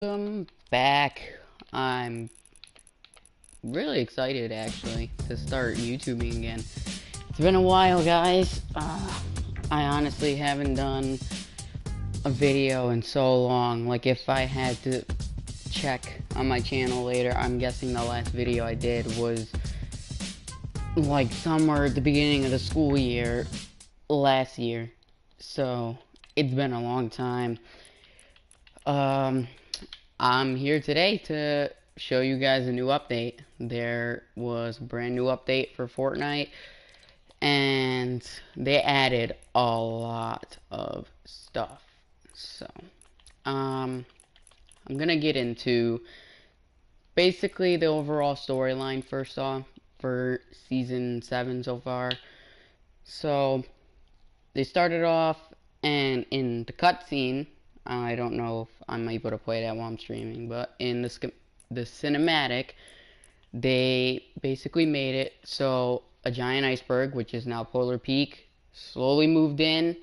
Welcome back. I'm really excited actually to start YouTubing again. It's been a while, guys. I honestly haven't done a video in so long. Like, if I had to check on my channel later, I'm guessing the last video I did was like somewhere at the beginning of the school year last year. So it's been a long time. I'm here today to show you guys a new update. There was a brand new update for Fortnite, and they added a lot of stuff. So, I'm gonna get into basically the overall storyline first off for Season 7 so far. So, they started off, and in the cutscene, I don't know if I'm able to play that while I'm streaming, but in the cinematic, they basically made it so a giant iceberg, which is now Polar Peak, slowly moved in,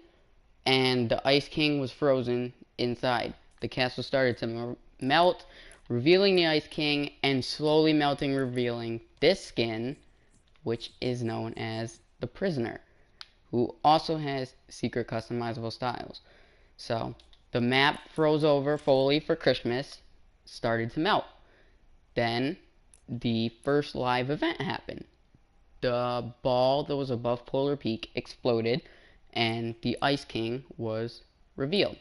and the Ice King was frozen inside. The castle started to melt, revealing the Ice King, and slowly melting, revealing this skin, which is known as the Prisoner, who also has secret customizable styles. So, the map froze over fully for Christmas, started to melt. Then, the first live event happened. The ball that was above Polar Peak exploded, and the Ice King was revealed,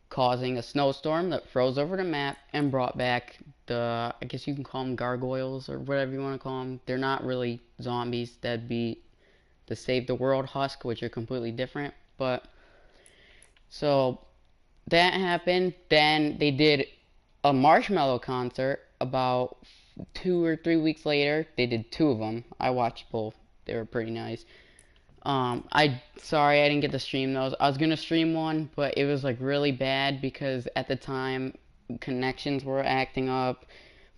causing a snowstorm that froze over the map and brought back the, I guess you can call them gargoyles or whatever you want to call them. They're not really zombies. That'd be the Save the World Husk, which are completely different. But, so, that happened. Then they did a Marshmallow concert about 2 or 3 weeks later. They did two of them. I watched both. They were pretty nice. Sorry I didn't get to stream those. I was gonna stream one, but it was like really bad because at the time connections were acting up.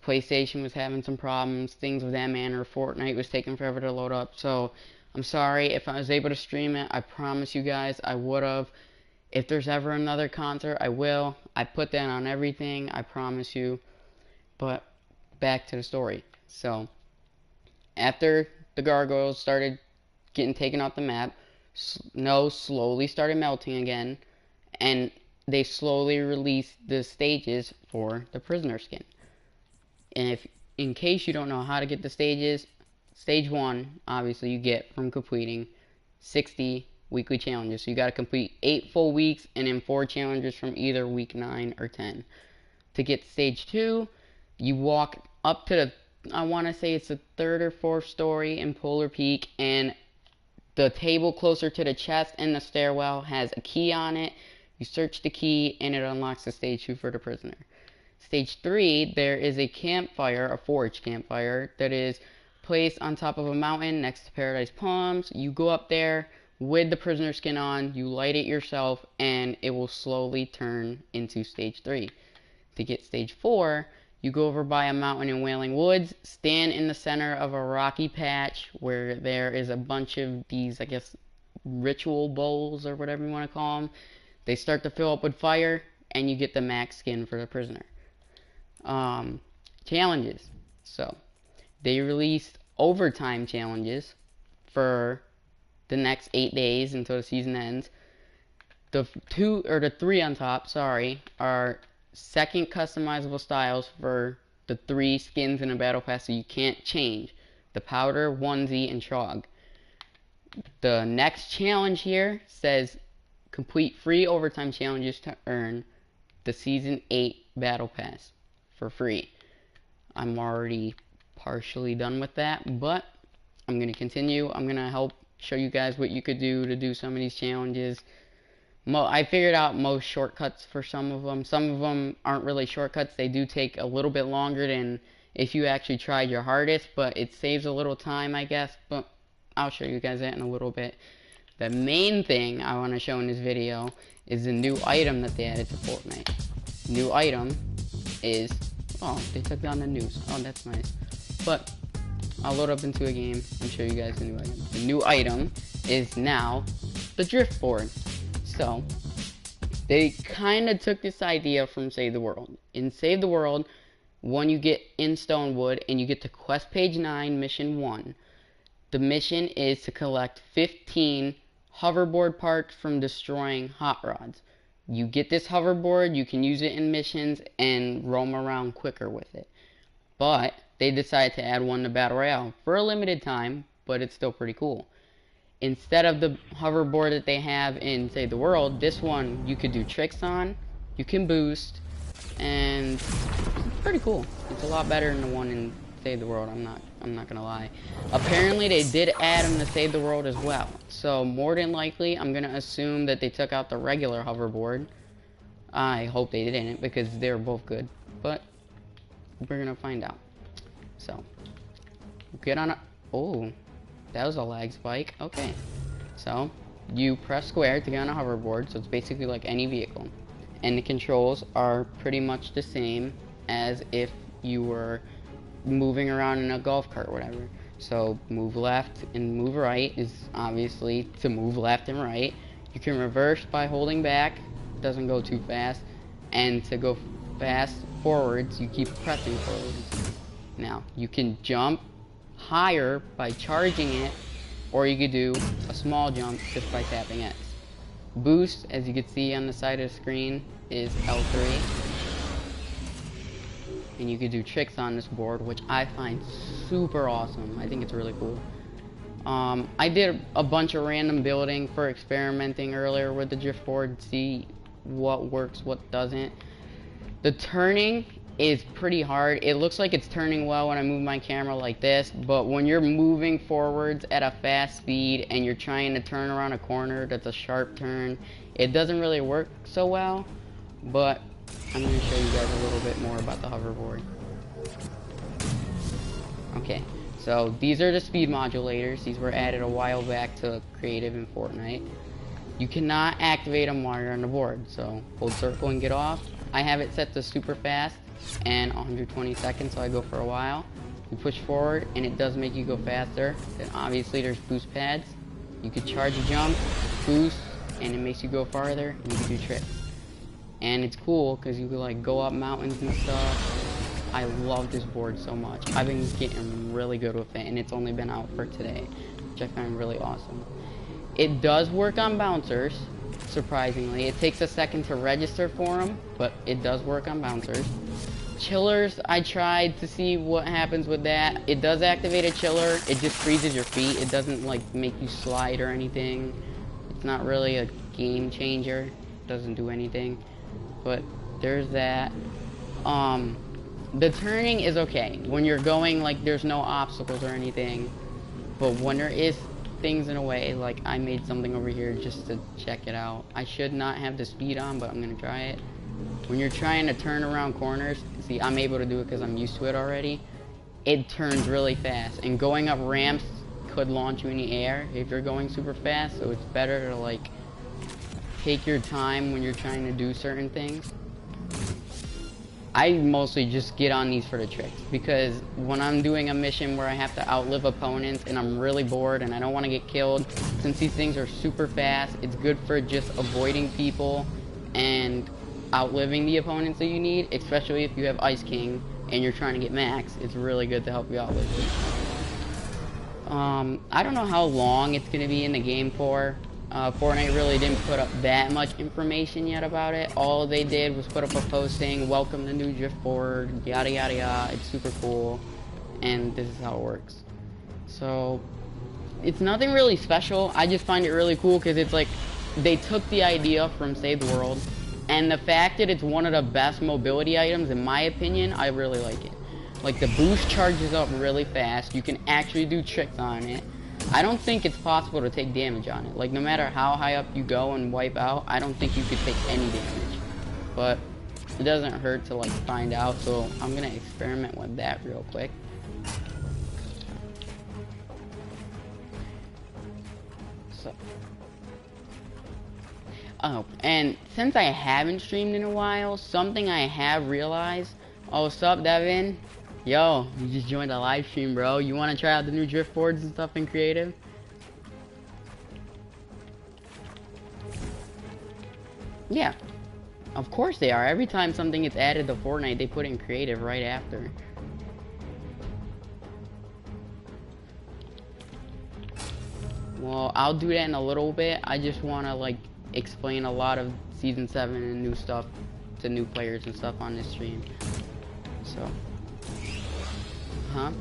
PlayStation was having some problems, things of that manner. Fortnite was taking forever to load up. So I'm sorry. If I was able to stream it, I promise you guys I would have. If there's ever another concert, I will. I put that on everything, I promise you. But back to the story. So, after the gargoyles started getting taken off the map, snow slowly started melting again, and they slowly released the stages for the prisoner skin. And if, in case you don't know how to get the stages, stage 1, obviously you get from completing 60 weekly challenges. So you got to complete 8 full weeks and then 4 challenges from either week 9 or 10. To get stage 2, you walk up to the, I want to say it's the 3rd or 4th story in Polar Peak, and the table closer to the chest in the stairwell has a key on it. You search the key and it unlocks the stage 2 for the prisoner. Stage 3, there is a campfire, a forage campfire, that is placed on top of a mountain next to Paradise Palms. You go up there with the prisoner skin on, you light it yourself, and it will slowly turn into stage 3. To get stage 4, you go over by a mountain in Wailing Woods, stand in the center of a rocky patch where there is a bunch of these, I guess, ritual bowls or whatever you want to call them. They start to fill up with fire, and you get the max skin for the prisoner. Challenges. So, they released overtime challenges for the next 8 days until the season ends. The 3 on top, sorry, are second customizable styles for the 3 skins in a battle pass, so you can't change: the powder, onesie, and trog. The next challenge here says complete free overtime challenges to earn the season 8 battle pass for free. I'm already partially done with that, but I'm gonna continue. I'm gonna help show you guys what you could do to do some of these challenges. I figured out most shortcuts for some of them. Some of them aren't really shortcuts. They do take a little bit longer than if you actually tried your hardest, but it saves a little time, I guess. But I'll show you guys that in a little bit. The main thing I want to show in this video is the new item that they added to Fortnite. New item is, oh, they took down the news. Oh, that's nice. But I'll load up into a game and show you guys the new item. The new item is now the drift board. So, They kind of took this idea from Save the World. In Save the World, when you get in Stonewood and you get to Quest Page 9, Mission 1, the mission is to collect 15 hoverboard parts from destroying hot rods. You get this hoverboard, you can use it in missions and roam around quicker with it. But they decided to add one to Battle Royale for a limited time, but it's still pretty cool. Instead of the hoverboard that they have in Save the World, this one you could do tricks on, you can boost, and it's pretty cool. It's a lot better than the one in Save the World, I'm not gonna lie. Apparently they did add them to Save the World as well. So more than likely, I'm gonna assume that they took out the regular hoverboard. I hope they didn't, because they're both good. But we're gonna find out. So get on a oh, that was a lag spike. Okay. So you press square to get on a hoverboard, so it's basically like any vehicle. And the controls are pretty much the same as if you were moving around in a golf cart or whatever. So move left and move right is obviously to move left and right. You can reverse by holding back, doesn't go too fast, and to go fast forwards you keep pressing forwards. Now you can jump higher by charging it, or you could do a small jump just by tapping X. Boost, as you can see on the side of the screen, is L3. And you could do tricks on this board, which I find super awesome. I think it's really cool. I did a bunch of random building for experimenting earlier with the drift board, see what works, what doesn't. The turning is pretty hard. It looks like it's turning well when I move my camera like this, but when you're moving forwards at a fast speed and you're trying to turn around a corner that's a sharp turn, it doesn't really work so well. But I'm going to show you guys a little bit more about the hoverboard. Okay, so these are the speed modulators. These were added a while back to creative in Fortnite. You cannot activate them while you're on the board, so hold circle and get off. I have it set to super fast and 120 seconds, so I go for a while. You push forward and it does make you go faster. Then obviously there's boost pads. You could charge a jump, boost, and it makes you go farther, and you can do tricks. And it's cool because you can like go up mountains and stuff. I love this board so much. I've been getting really good with it, and it's only been out for today, which I find really awesome. It does work on bouncers, surprisingly. It takes a second to register for them, but it does work on bouncers. Chillers, I tried to see what happens with that. It does activate a chiller. It just freezes your feet. It doesn't like make you slide or anything. It's not really a game changer. It doesn't do anything. But there's that. The turning is okay. When you're going, like, there's no obstacles or anything. But when there is things in a way, like I made something over here just to check it out. I should not have the speed on, but I'm gonna try it. When you're trying to turn around corners, see, I'm able to do it because I'm used to it already. It turns really fast, and going up ramps could launch you in the air if you're going super fast, so it's better to like take your time when you're trying to do certain things. I mostly just get on these for the tricks, because when I'm doing a mission where I have to outlive opponents and I'm really bored and I don't want to get killed, since these things are super fast, it's good for just avoiding people and outliving the opponents that you need, especially if you have Ice King and you're trying to get max. It's really good to help you outlive them. I don't know how long it's going to be in the game for. Fortnite really didn't put up that much information yet about it. All they did was put up a posting, welcome the new drift board, yada yada yada, it's super cool, and this is how it works. So, it's nothing really special. I just find it really cool because it's like, they took the idea from Save the World, and the fact that it's one of the best mobility items, in my opinion, I really like it. Like, the boost charges up really fast, you can actually do tricks on it. I don't think it's possible to take damage on it. Like, no matter how high up you go and wipe out, I don't think you could take any damage. But it doesn't hurt to, like, find out, so I'm gonna experiment with that real quick. So. Oh, and since I haven't streamed in a while, something I have realized. Oh, what's up, Devin? Yo, you just joined a live stream, bro. You want to try out the new drift boards and stuff in creative? Yeah. Of course they are. Every time something gets added to Fortnite, they put in creative right after. Well, I'll do that in a little bit. I just want to, like, explain a lot of Season 7 and new stuff to new players and stuff on this stream. So. Huh?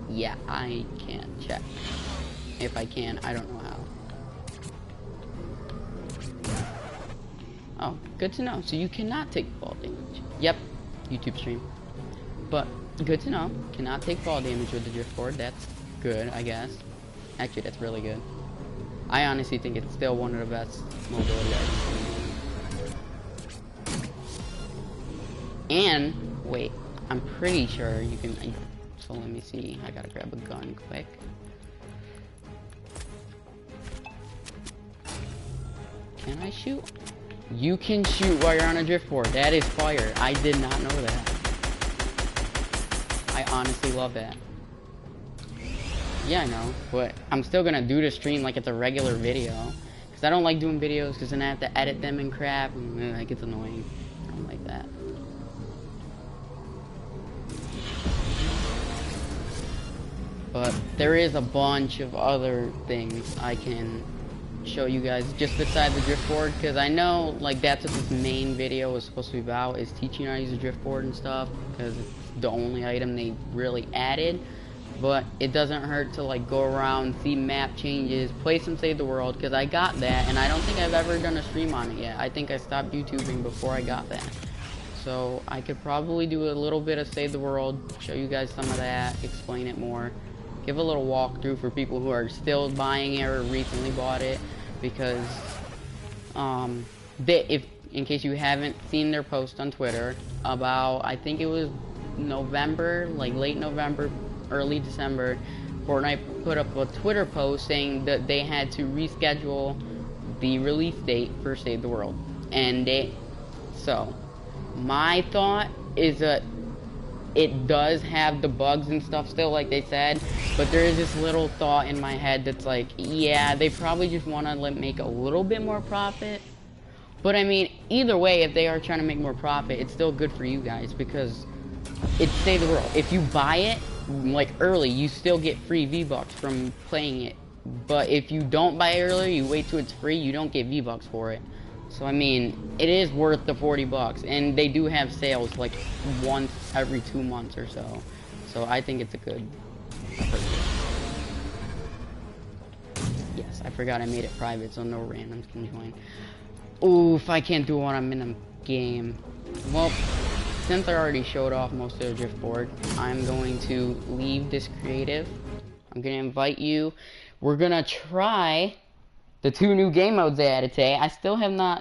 Yeah, I can't check. If I can, I don't know how. Oh, good to know. So you cannot take fall damage. Yep, YouTube stream. But good to know. Cannot take fall damage with the driftboard. That's good, I guess. Actually, that's really good. I honestly think it's still one of the best mobility items. And wait, I'm pretty sure you can. So let me see. I gotta grab a gun quick. Can I shoot? You can shoot while you're on a driftboard. That is fire. I did not know that. I honestly love that. Yeah, I know, but I'm still gonna do the stream like it's a regular video. Cause I don't like doing videos because then I have to edit them and crap, and it gets annoying. I don't like that. But there is a bunch of other things I can show you guys just besides the driftboard, because I know like that's what this main video is supposed to be about, is teaching you how to use a driftboard and stuff, because it's the only item they really added. But it doesn't hurt to like go around, see map changes, play some Save the World, because I got that and I don't think I've ever done a stream on it yet. I think I stopped YouTubing before I got that. So I could probably do a little bit of Save the World, show you guys some of that, explain it more. Give a little walkthrough for people who are still buying it or recently bought it, because in case you haven't seen their post on Twitter about, I think it was November, like late November, early December, Fortnite put up a Twitter post saying that they had to reschedule the release date for Save the World. And so my thought is that it does have the bugs and stuff still, like they said, but there is this little thought in my head that's like, yeah, they probably just want to make a little bit more profit. But I mean, either way, if they are trying to make more profit, it's still good for you guys, because it's Save the World. If you buy it like early, you still get free V-Bucks from playing it. But if you don't buy it early, you wait till it's free, you don't get V-Bucks for it. So I mean, it is worth the 40 bucks, and they do have sales like once every 2 months or so. So I think it's a good purchase. Yes, I forgot I made it private, so no randoms can join. Oof, I can't do it when I'm in a game. Well, since I already showed off most of the driftboard, I'm going to leave this creative. I'm gonna invite you. We're gonna try the 2 new game modes they added today. I still have not